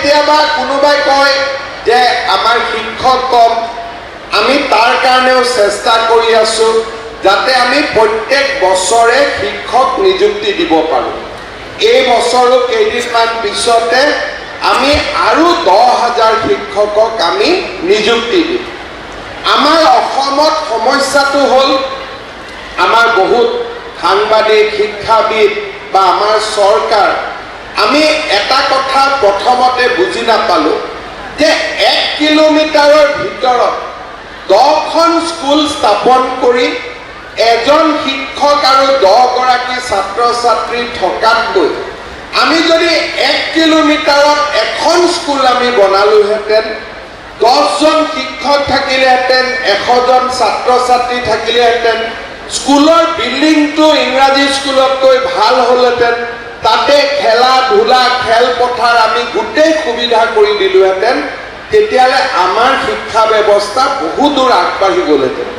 কেতিয়াবা কোনোবাই কয় যে আমাৰ শিক্ষক কম, আমি তাৰ কাৰণেও চেষ্টা কৰি আছো যাতে আমি প্ৰত্যেক বছৰে শিক্ষক নিযুক্তি দিব পাৰোঁ। এই বছৰো কেইদিনমান পিছতে আমি আৰু 10,000 শিক্ষকক আমি নিযুক্তি দিম। আমাৰ অসমত সমস্যাটো হ'ল আমাৰ বহুত সাংবাদিক, শিক্ষাবিদ বা আমাৰ চৰকাৰ, আমি এটা কথা প্ৰথমতে বুজি নাপালোঁ যে 1 কিলোমিটাৰৰ ভিতৰত 10খন স্কুল স্থাপন কৰি এজন শিক্ষক আৰু 10 গৰাকী ছাত্ৰ ছাত্ৰী থকাতকৈ আমি যদি 1 কিলোমিটাৰত এখন স্কুল আমি বনালোহেঁতেন, 10জন শিক্ষক থাকিলেহেঁতেন, 100জন ছাত্ৰ ছাত্ৰী থাকিলেহেঁতেন, স্কুলৰ বিল্ডিংটো ইংৰাজী স্কুলতকৈ ভাল হ'লহেঁতেন, তাতে খেলা ধূলা খেলপথাৰ আমি গোটেই সুবিধা কৰি দিলোহেঁতেন, তেতিয়াহ'লে আমাৰ শিক্ষা ব্যৱস্থা বহু দূৰ আগবাঢ়ি গ'লহেঁতেন।